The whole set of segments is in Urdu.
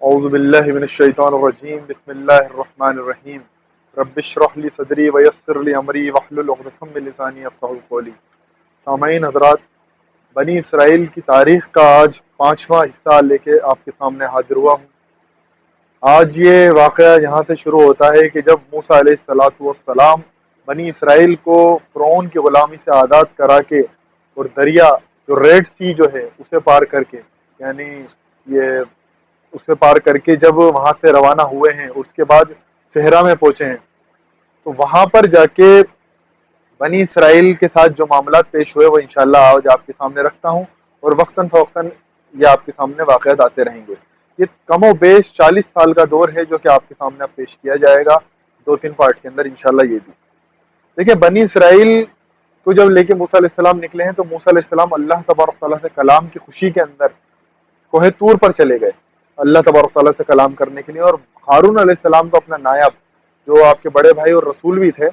اعوذ باللہ من الشیطان الرجیم بسم اللہ الرحمن الرحیم رب اشرح لی صدری ویسر لی امری واحلل عقدۃ من لسانی یفقہوا قولی۔ سامعین حضرات، بنی اسرائیل کی تاریخ کا آج 5واں حصہ لے کے آپ کے سامنے حاضر ہوا ہوں۔ آج یہ واقعہ یہاں سے شروع ہوتا ہے کہ جب موسیٰ علیہ الصلاۃ والسلام بنی اسرائیل کو فرعون کی غلامی سے آزاد کرا کے اور دریا جو ریڈ سی جو ہے اسے پار کر کے، یعنی یہ اسے پار کر کے جب وہاں سے روانہ ہوئے ہیں، اس کے بعد صحرا میں پہنچے ہیں، تو وہاں پر جا کے بنی اسرائیل کے ساتھ جو معاملات پیش ہوئے وہ انشاءاللہ آج آپ کے سامنے رکھتا ہوں، اور وقتاً فوقتاً یہ آپ کے سامنے واقعات آتے رہیں گے۔ یہ کم و بیش 40 سال کا دور ہے جو کہ آپ کے سامنے اب پیش کیا جائے گا 2-3 پارٹ کے اندر انشاءاللہ۔ یہ بھی دیکھیں، بنی اسرائیل کو جب لے کے موسیٰ علیہ السلام نکلے ہیں تو موسیٰ علیہ السلام اللہ تبارک تعالیٰ سے کلام کی خوشی کے اندر کوہ طور پر چلے گئے اللہ تبارک تعالیٰ سے کلام کرنے کے لیے، اور ہارون علیہ السلام کو اپنا نائب، جو آپ کے بڑے بھائی اور رسول بھی تھے،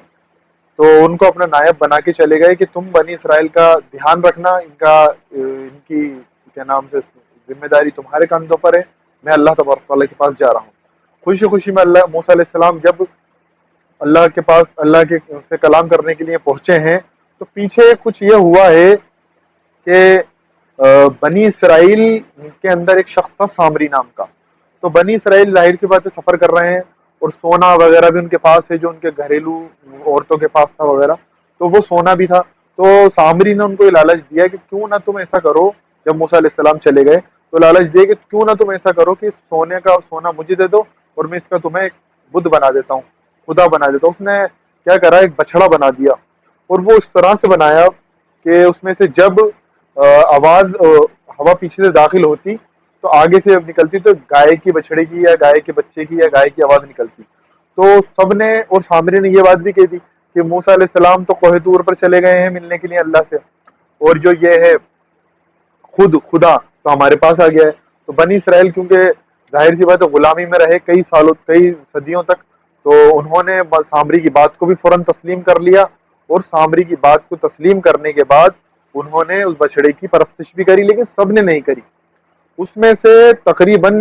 تو ان کو اپنا نائب بنا کے چلے گئے کہ تم بنی اسرائیل کا دھیان رکھنا، ان کی کیا نام سے ذمہ داری تمہارے کندھوں پر ہے، میں اللہ تبارک تعالیٰ کے پاس جا رہا ہوں۔ خوشی خوشی میں اللہ موسیٰ علیہ السلام جب اللہ کے پاس اللہ کے سے کلام کرنے کے لیے پہنچے ہیں، تو پیچھے کچھ یہ ہوا ہے کہ بنی اسرائیل کے اندر ایک شخص تھا سامری نام کا۔ تو بنی اسرائیل ظاہر سی بات ہے سفر کر رہے ہیں، اور سونا وغیرہ بھی ان کے پاس ہے جو ان کے گھریلو عورتوں کے پاس تھا وغیرہ، تو وہ سونا بھی تھا۔ تو سامری نے ان کو یہ لالچ دیا کہ کیوں نہ تم ایسا کرو، جب موسیٰ علیہ السلام چلے گئے تو لالچ دیا کہ کیوں نہ تم ایسا کرو کہ سونے کا سونا مجھے دے دو، اور میں اس کا تمہیں ایک بدھ بنا دیتا ہوں، خدا بنا دیتا ہوں۔ اس نے کیا کرا، ایک بچڑا بنا دیا، اور وہ اس طرح سے بنایا کہ اس میں سے جب آواز ہوا پیچھے سے داخل ہوتی تو آگے سے جب نکلتی تو گائے کی بچڑے کی یا گائے کے بچے کی یا گائے کی آواز نکلتی۔ تو سب نے، اور سامری نے یہ بات بھی کہی تھی کہ موسیٰ علیہ السلام تو کوہ طور پر چلے گئے ہیں ملنے کے لیے اللہ سے، اور جو یہ ہے خدا تو ہمارے پاس آ گیا ہے۔ تو بنی اسرائیل کیونکہ ظاہر سی بات ہے غلامی میں رہے کئی سالوں، کئی صدیوں تک، تو انہوں نے سامری کی بات کو بھی فوراً تسلیم کر لیا، اور سامری کی بات کو تسلیم کرنے کے بعد انہوں نے اس بچڑے کی پرستش بھی کری، لیکن سب نے نہیں کری۔ اس میں سے تقریباً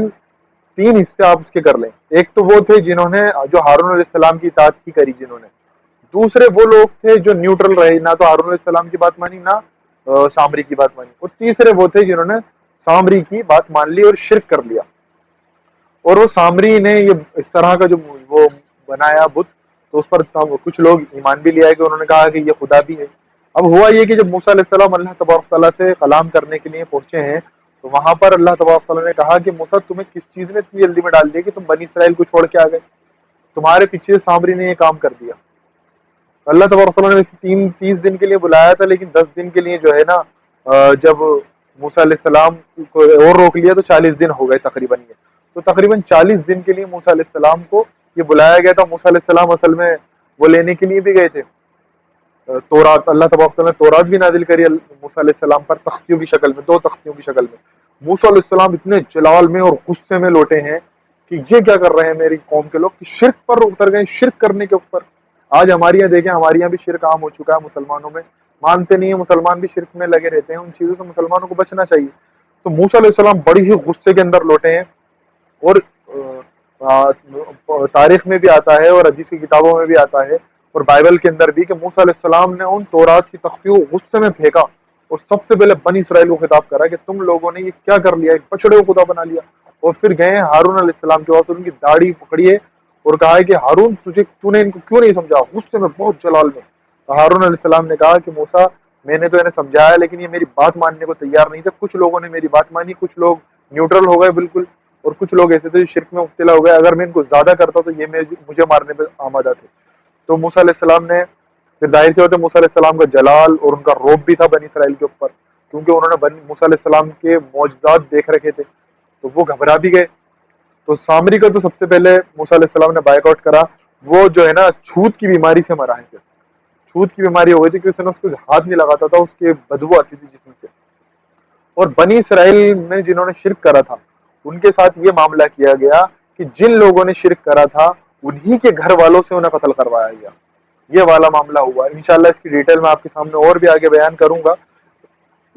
3 حصے آپ اس کے کر لیں۔ ایک تو وہ تھے جنہوں نے، جو ہارون علیہ السلام کی اطاعت کی کری جنہوں نے، دوسرے وہ لوگ تھے جو نیوٹرل رہے، نہ تو ہارون علیہ السلام کی بات مانی نہ سامری کی بات مانی، اور تیسرے وہ تھے جنہوں نے سامری کی بات مان لی اور شرک کر لیا۔ اور وہ سامری نے یہ اس طرح کا جو وہ بنایا بت، تو اس پر کچھ لوگ ایمان بھی لیا ہے کہ انہوں نے کہا کہ یہ خدا بھی ہے۔ اب ہوا یہ کہ جب موسیٰ علیہ السلام اللہ تبارک تعالیٰ سے کلام کرنے کے لیے پہنچے ہیں، تو وہاں پر اللہ تبارک تعالیٰ نے کہا کہ موسیٰ تمہیں کس چیز نے اتنی جلدی میں ڈال دیا کہ تم بنی اسرائیل کو چھوڑ کے آ گئے، تمہارے پیچھے سامری نے یہ کام کر دیا۔ اللہ تبارک تعالیٰ نے 30 دن کے لیے بلایا تھا، لیکن 10 دن کے لیے جو ہے نا، جب موسیٰ علیہ السلام کو اور روک لیا تو 40 دن ہو گئے تقریباً۔ یہ تو تقریباً 40 دن کے لیے موسیٰ علیہ السلام کو یہ بلایا گیا تھا۔ موسیٰ علیہ السلام اصل میں وہ لینے کے لیے بھی گئے تھے تورات، اللہ تبارک تعالیٰ نے تورات بھی نازل کری موسیٰ علیہ السلام پر، تختیوں کی شکل میں، 2 تختیوں کی شکل میں۔ موسیٰ علیہ السلام اتنے جلال میں اور غصے میں لوٹے ہیں کہ یہ کیا کر رہے ہیں میری قوم کے لوگ، کہ شرک پر اتر گئے، شرک کرنے کے اوپر۔ آج ہمارے یہاں دیکھیں، ہمارے یہاں بھی شرک عام ہو چکا ہے مسلمانوں میں، مانتے نہیں ہیں مسلمان بھی شرک میں لگے رہتے ہیں، ان چیزوں سے مسلمانوں کو بچنا چاہیے۔ تو موسیٰ علیہ السلام بڑی ہی غصے کے اندر لوٹے ہیں، اور تاریخ میں بھی آتا ہے اور حدیث کی کتابوں میں بھی آتا ہے اور بائبل کے اندر بھی کہ موسیٰ علیہ السلام نے ان تورات کی تختیوں کو غصے میں پھینکا، اور سب سے پہلے بنی اسرائیل کو خطاب کرا کہ تم لوگوں نے یہ کیا کر لیا، ایک بچڑے کو خدا بنا لیا۔ اور پھر گئے ہیں ہارون علیہ السلام کے پاس، ان کی داڑھی پکڑی ہے اور کہا ہے کہ ہارون تو نے ان کو کیوں نہیں سمجھا، غصے میں بہت جلال میں۔ تو ہارون علیہ السلام نے کہا کہ موسیٰ میں نے تو انہیں سمجھایا، لیکن یہ میری بات ماننے کو تیار نہیں تھے، کچھ لوگوں نے میری بات مانی، کچھ لوگ نیوٹرل ہو گئے بالکل، اور کچھ لوگ ایسے تھے جو شرک میں مبتلا ہو گئے، اگر میں ان کو زیادہ کرتا تو یہ مجھے مارنے پہ آمادہ تھے۔ تو موسیٰ علیہ السلام نے پھر ظاہر سے ہوتے موسیٰ علیہ السلام کا جلال اور ان کا روب بھی تھا بنی اسرائیل کے اوپر، کیونکہ انہوں نے موسیٰ علیہ السلام کے معجزات دیکھ رکھے تھے، تو وہ گھبرا بھی گئے۔ تو سامری کا تو سب سے پہلے موسیٰ علیہ السلام نے بائک آؤٹ کرا، وہ جو ہے نا چھوت کی بیماری سے مرا ہے، چھوت کی بیماری ہو گئی تھی کہ اس نے اس کو ہاتھ نہیں لگاتا تھا، اس کے بدبو آتی تھی جسم سے۔ اور بنی اسرائیل میں جنہوں نے شرک کرا تھا ان کے ساتھ یہ معاملہ کیا گیا کہ جن لوگوں نے شرک کرا تھا انہی کے گھر والوں سے انہیں قتل کروایا گیا، یہ والا معاملہ ہوا۔ انشاءاللہ اس کی ڈیٹیل میں آپ کے سامنے اور بھی آگے بیان کروں گا۔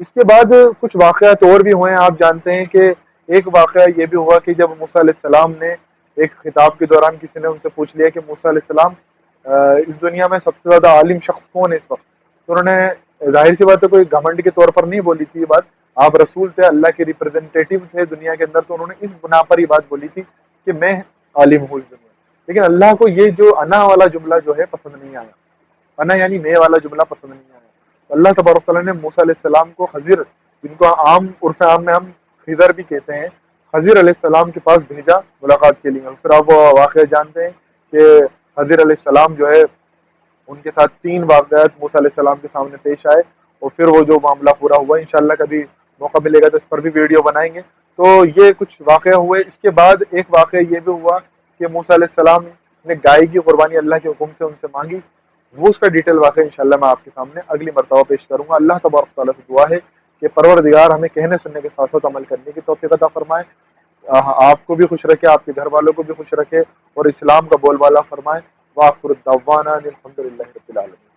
اس کے بعد کچھ واقعات اور بھی ہوئے ہیں، آپ جانتے ہیں کہ ایک واقعہ یہ بھی ہوا کہ جب موسیٰ علیہ السلام نے ایک خطاب کے دوران کسی نے ان سے پوچھ لیا کہ موسیٰ علیہ السلام اس دنیا میں سب سے زیادہ عالم شخص کون ہے اس وقت؟ تو انہوں نے ظاہر سی بات ہے کوئی گھمنڈ کے طور پر نہیں بولی تھی یہ بات، آپ رسول تھے، اللہ کے ریپرزینٹیٹیو تھے دنیا کے اندر، تو انہوں نے اس بنا پر یہ بات بولی تھی کہ میں عالم ہوں اس دنیا میں۔ لیکن اللہ کو یہ جو انا والا جملہ جو ہے پسند نہیں آیا، انا یعنی میں والا جملہ پسند نہیں آیا۔ تو اللہ تبارک تعالیٰ نے موسیٰ علیہ السلام کو خضر، جن کو عام عرف عام میں ہم خضر بھی کہتے ہیں، خضر علیہ السلام کے پاس بھیجا ملاقات کے لیے۔ اور پھر آپ وہ واقعہ جانتے ہیں کہ خضر علیہ السلام جو ہے ان کے ساتھ 3 واقعات موسیٰ علیہ السلام کے سامنے پیش آئے، اور پھر وہ جو معاملہ پورا ہوا، انشاءاللہ کبھی موقع ملے گا تو اس پر بھی ویڈیو بنائیں گے۔ تو یہ کچھ واقعہ ہوئے۔ اس کے بعد ایک واقعہ یہ بھی ہوا کہ موسیٰ علیہ السلام نے گائے کی قربانی اللہ کے حکم سے ان سے مانگی، وہ اس کا ڈیٹیل واقعہ انشاءاللہ میں آپ کے سامنے اگلی مرتبہ پیش کروں گا۔ اللہ تبارک تعالیٰ سے دعا ہے کہ پروردگار ہمیں کہنے سننے کے ساتھ ساتھ عمل کرنے کی توفیق عطا فرمائے، آپ کو بھی خوش رکھے، آپ کے گھر والوں کو بھی خوش رکھے، اور اسلام کا بول بالا فرمائے۔ وآخر الدعوانا الحمد للہ رب العالمین۔